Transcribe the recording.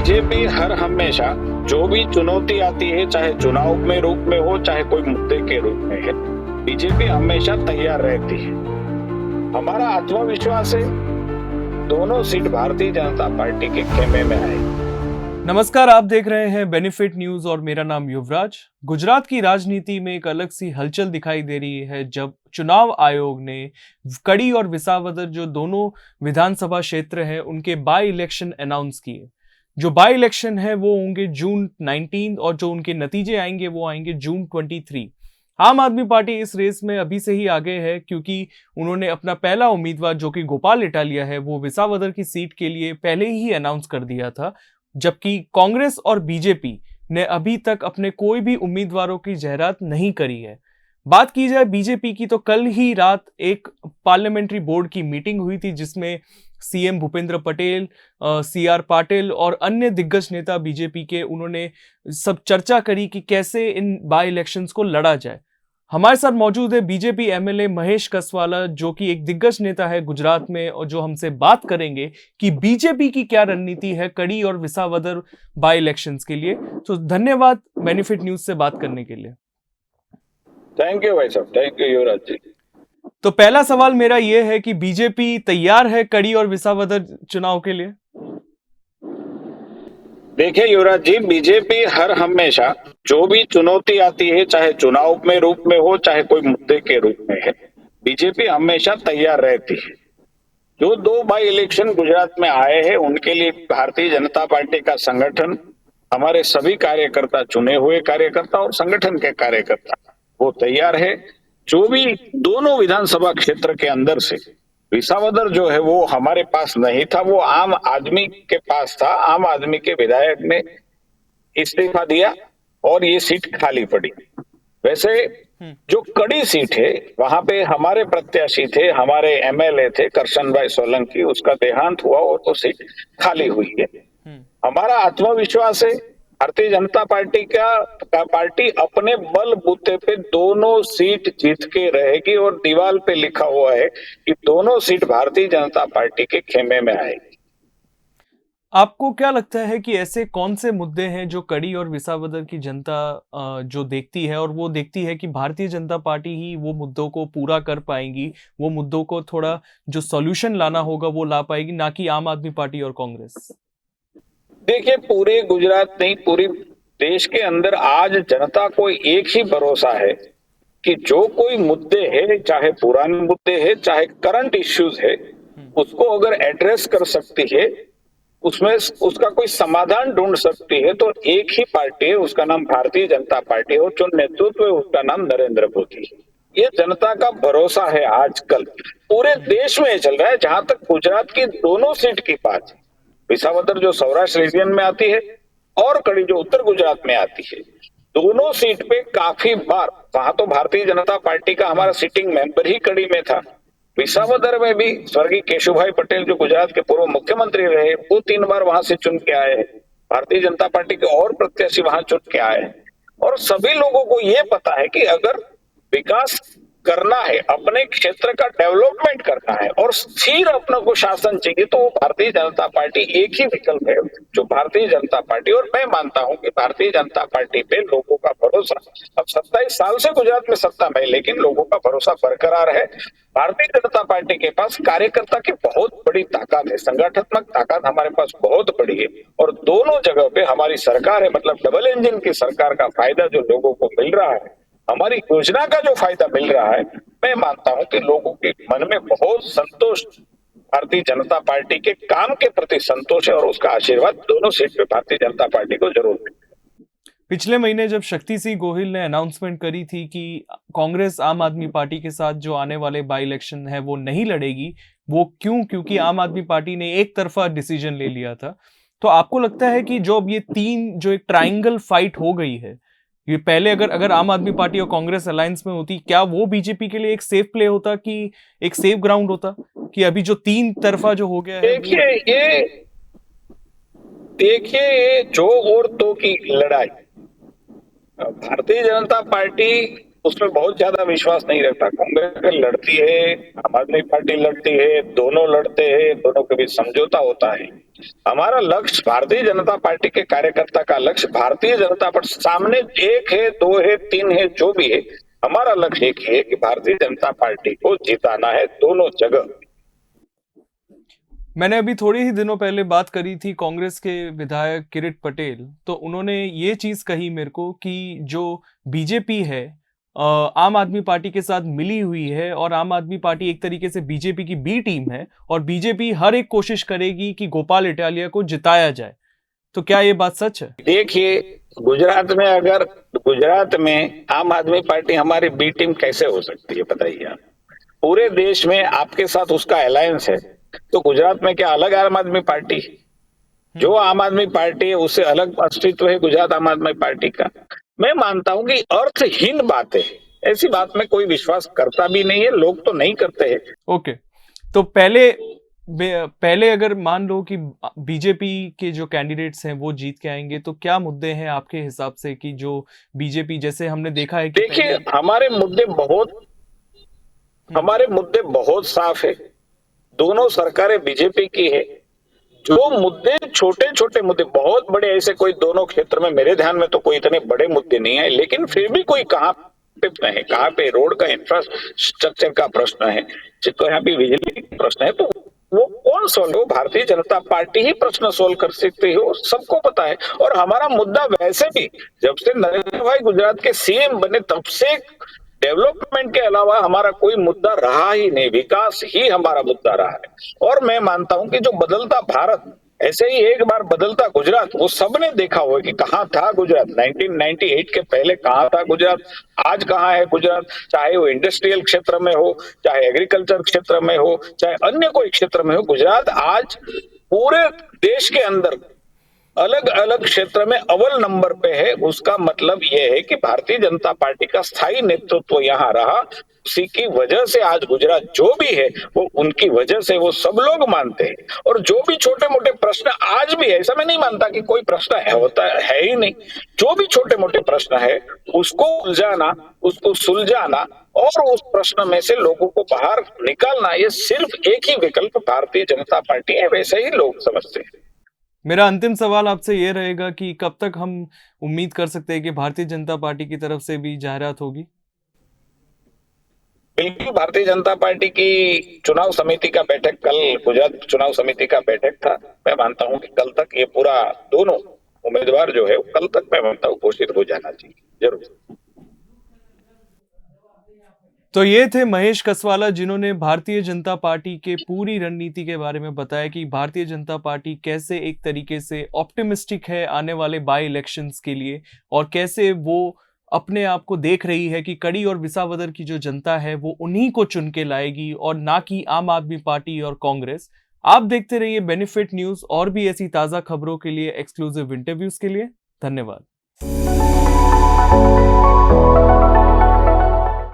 BJP हर हमेशा जो भी चुनौती आती है, चाहे चुनाव में रूप में हो, चाहे कोई मुद्दे के रूप में है, बीजेपी हमेशा तैयार रहती है। हमारा आत्मविश्वास है दोनों सीट भारतीय जनता पार्टी के खेमे में आए। नमस्कार, आप देख रहे हैं बेनिफिट न्यूज और मेरा नाम युवराज। गुजरात की राजनीति में एक अलग सी हलचल दिखाई दे रही है जब चुनाव आयोग ने कड़ी और विसावदर जो दोनों विधानसभा क्षेत्र हैं उनके बाय इलेक्शन अनाउंस किए। जो बाय इलेक्शन है वो होंगे जून 19 और जो उनके नतीजे आएंगे वो आएंगे जून 23। आम आदमी पार्टी इस रेस में अभी से ही आगे है क्योंकि उन्होंने अपना पहला उम्मीदवार जो कि गोपाल इटालिया है वो विसावदर की सीट के लिए पहले ही अनाउंस कर दिया था, जबकि कांग्रेस और बीजेपी ने अभी तक अपने कोई भी उम्मीदवारों की जाहिरात नहीं करी है। बात की जाए बीजेपी की तो कल ही रात एक पार्लियामेंट्री बोर्ड की मीटिंग हुई थी जिसमें सीएम भूपेंद्र पटेल, सीआर पाटिल और अन्य दिग्गज नेता बीजेपी के उन्होंने सब चर्चा करी कि कैसे इन बाय इलेक्शंस को लड़ा जाए। हमारे साथ मौजूद है बीजेपी एमएलए महेश कसवाला जो कि एक दिग्गज नेता है गुजरात में और जो हमसे बात करेंगे कि बीजेपी की क्या रणनीति है कड़ी और विसावदर बाय इलेक्शंस के लिए। तो धन्यवाद बेनिफिट न्यूज से बात करने के लिए। थैंक यू भाई साहब, थैंक यू युवराज जी। तो पहला सवाल मेरा यह है कि बीजेपी तैयार है कड़ी और विसावदर चुनाव के लिए? देखिए युवराज जी, बीजेपी हर हमेशा जो भी चुनौती आती है, चाहे चुनाव में रूप में हो, चाहे कोई मुद्दे के रूप में है, बीजेपी हमेशा तैयार रहती है। जो दो बाई इलेक्शन गुजरात में आए हैं उनके लिए भारतीय जनता पार्टी का संगठन, हमारे सभी कार्यकर्ता, चुने हुए कार्यकर्ता और संगठन के कार्यकर्ता वो तैयार है। जो भी दोनों विधानसभा क्षेत्र के अंदर से विसावदर जो है वो हमारे पास नहीं था, वो आम आदमी के पास था। आम आदमी के विधायक ने इस्तीफा दिया और ये सीट खाली पड़ी। वैसे जो कड़ी सीट है वहां पे हमारे प्रत्याशी थे, हमारे एमएलए थे करशन भाई सोलंकी, उसका देहांत हुआ और तो सीट खाली हुई है। हमारा आत्मविश्वास है भारतीय जनता पार्टी का पार्टी अपने बल बूते पे दोनों सीट जीत के रहेगी और दीवार पे लिखा हुआ है कि दोनों सीट भारतीय जनता पार्टी के खेमे में आएगी। आपको क्या लगता है कि ऐसे कौन से मुद्दे हैं जो कड़ी और विसावदर की जनता जो देखती है और वो देखती है कि भारतीय जनता पार्टी ही वो मुद्दों को पूरा कर पाएंगी, वो मुद्दों को थोड़ा जो सॉल्यूशन लाना होगा वो ला पाएगी, ना कि आम आदमी पार्टी और कांग्रेस? देखिए, पूरे गुजरात नहीं, पूरी देश के अंदर आज जनता को एक ही भरोसा है कि जो कोई मुद्दे है, चाहे पुराने मुद्दे है, चाहे करंट इश्यूज है, उसको अगर एड्रेस कर सकती है, उसमें उसका कोई समाधान ढूंढ सकती है, तो एक ही पार्टी है, उसका नाम भारतीय जनता पार्टी है और जो नेतृत्व है उसका नाम नरेंद्र मोदी है। ये जनता का भरोसा है। आजकल पूरे देश में चल रहा है। जहां तक गुजरात की दोनों सीट की बात है, विसावदर जो सौराष्ट्र रीजन में आती है और कड़ी जो उत्तर गुजरात में आती है, दोनों सीट पे काफी बार वहां तो भारतीय जनता पार्टी का हमारा सिटिंग मेंबर ही कड़ी में था। विसावदर में भी स्वर्गीय केशुभाई पटेल जो गुजरात के पूर्व मुख्यमंत्री रहे, वो 3 बार वहां से चुन के आए हैं। भारतीय जनता पार्टी के और प्रत्याशी वहां चुन के आए हैं और सभी लोगों को ये पता है कि अगर विकास करना है, अपने क्षेत्र का डेवलपमेंट करना है और स्थिर अपने को शासन चाहिए, तो वो भारतीय जनता पार्टी एक ही विकल्प है, जो भारतीय जनता पार्टी। और मैं मानता हूं कि भारतीय जनता पार्टी पे लोगों का भरोसा, अब 27 साल से गुजरात में सत्ता में, लेकिन लोगों का भरोसा बरकरार है। भारतीय जनता पार्टी के पास कार्यकर्ता की बहुत बड़ी ताकत है, संगठनात्मक ताकत हमारे पास बहुत बड़ी है और दोनों जगह पे हमारी सरकार है। मतलब डबल इंजन की सरकार का फायदा जो लोगों को मिल रहा है, हमारी योजना का जो फायदा मिल रहा है, मैं मानता हूं कि लोगों के मन में बहुत संतोष, भारतीय जनता पार्टी के काम के प्रति संतोष है और उसका आशीर्वाद दोनों सीट पे भारतीय जनता पार्टी को जरूर मिलेगा। पिछले महीने जब शक्ति सिंह गोहिल ने अनाउंसमेंट करी थी कि कांग्रेस आम आदमी पार्टी के साथ जो आने वाले बाई इलेक्शन है वो नहीं लड़ेगी, वो क्योंकि आम आदमी पार्टी ने एक तरफा डिसीजन ले लिया था। तो आपको लगता है कि जो अब ये तीन जो एक ट्रायंगल फाइट हो गई है, ये पहले अगर अगर आम आदमी पार्टी और कांग्रेस अलायंस में होती, क्या वो बीजेपी के लिए एक सेफ प्ले होता, कि एक सेफ ग्राउंड होता, कि अभी जो तीन तरफा जो हो गया है? देखिए, जो और तो की लड़ाई, भारतीय जनता पार्टी उसमें बहुत ज्यादा विश्वास नहीं रहता। कांग्रेस लड़ती है, आम आदमी पार्टी लड़ती है, दोनों लड़ते हैं, दोनों के बीच समझौता होता है। हमारा लक्ष्य, भारतीय जनता पार्टी के कार्यकर्ता का लक्ष्य, भारतीय जनता पार्टी सामने 1 है, 2 है, 3 है, जो भी है, हमारा लक्ष्य एक ही है कि भारतीय जनता पार्टी को जिताना है दोनों जगह। मैंने अभी थोड़े ही दिनों पहले बात करी थी कांग्रेस के विधायक किरीट पटेल, तो उन्होंने ये चीज कही मेरे को कि जो बीजेपी है आम आदमी पार्टी के साथ मिली हुई है और आम आदमी पार्टी एक तरीके से बीजेपी की बी टीम है और बीजेपी हर एक कोशिश करेगी कि गोपाल इटालिया को जिताया जाए। तो क्या ये बात सच है? देखिए, गुजरात में आम आदमी पार्टी हमारी बी टीम कैसे हो सकती है बताइए आप? पूरे देश में आपके साथ उसका अलायंस है, तो गुजरात में क्या अलग आम आदमी पार्टी? जो आम आदमी पार्टी है उससे अलग अस्तित्व है गुजरात आम आदमी पार्टी का। मैं मानता हूं कि अर्थहीन बात है, ऐसी बात में कोई विश्वास करता भी नहीं है, लोग तो नहीं करते हैं। ओके, तो पहले अगर मान लो कि बीजेपी के जो कैंडिडेट्स हैं वो जीत के आएंगे, तो क्या मुद्दे हैं आपके हिसाब से कि जो बीजेपी, जैसे हमने देखा है कि देखिए, हमारे मुद्दे बहुत साफ है। दोनों सरकारें बीजेपी की है। जो मुद्दे छोटे छोटे मुद्दे, बहुत बड़े ऐसे कोई दोनों क्षेत्र में मेरे ध्यान में तो कोई इतने बड़े मुद्दे नहीं है, लेकिन फिर भी कोई कहाँ पे रोड का इंफ्रास्ट्रक्चर का प्रश्न है, कहाँ पे बिजली का प्रश्न है, तो वो कौन सोल्व हो? भारतीय जनता पार्टी ही प्रश्न सोल्व कर सकती है, सबको पता है। और हमारा मुद्दा वैसे भी जब से नरेंद्र भाई गुजरात के सीएम बने तब से डेवलपमेंट के अलावा हमारा कोई मुद्दा रहा ही नहीं, विकास ही हमारा मुद्दा रहा है। और मैं मानता हूं कि जो बदलता भारत, ऐसे ही एक बार बदलता गुजरात, वो सबने देखा हुआ कि कहाँ था गुजरात 1998 के पहले, कहाँ था गुजरात, आज कहाँ है गुजरात। चाहे वो इंडस्ट्रियल क्षेत्र में हो, चाहे एग्रीकल्चर क्षेत्र में हो, चाहे अन्य कोई क्षेत्र में हो, गुजरात आज पूरे देश के अंदर अलग अलग क्षेत्र में अव्वल नंबर पे है। उसका मतलब यह है कि भारतीय जनता पार्टी का स्थायी नेतृत्व यहाँ रहा, उसी की वजह से आज गुजरात जो भी है वो उनकी वजह से, वो सब लोग मानते हैं। और जो भी छोटे मोटे प्रश्न आज भी है, ऐसा मैं नहीं मानता कि कोई प्रश्न होता है ही नहीं, जो भी छोटे मोटे प्रश्न है उसको उलझाना, उसको सुलझाना और उस प्रश्न में से लोगों को बाहर निकालना, ये सिर्फ एक ही विकल्प भारतीय जनता पार्टी है, वैसे ही लोग समझते हैं। मेरा अंतिम सवाल आपसे ये रहेगा कि कब तक हम उम्मीद कर सकते हैं कि भारतीय जनता पार्टी की तरफ से भी जाहिरात होगी? बिल्कुल, भारतीय जनता पार्टी की चुनाव समिति का बैठक कल, गुजरात चुनाव समिति का बैठक था। मैं मानता हूं कि कल तक ये पूरा, दोनों उम्मीदवार जो है कल तक मैं मानता हूं घोषित हो जाना चाहिए, जरूर। तो ये थे महेश कसवाला, जिन्होंने भारतीय जनता पार्टी के पूरी रणनीति के बारे में बताया कि भारतीय जनता पार्टी कैसे एक तरीके से ऑप्टिमिस्टिक है आने वाले बाई इलेक्शंस के लिए, और कैसे वो अपने आप को देख रही है कि कड़ी और विसावदर की जो जनता है वो उन्हीं को चुन के लाएगी और ना कि आम आदमी पार्टी और कांग्रेस। आप देखते रहिए बेनिफिट न्यूज, और भी ऐसी ताजा खबरों के लिए, एक्सक्लूसिव इंटरव्यूज के लिए। धन्यवाद।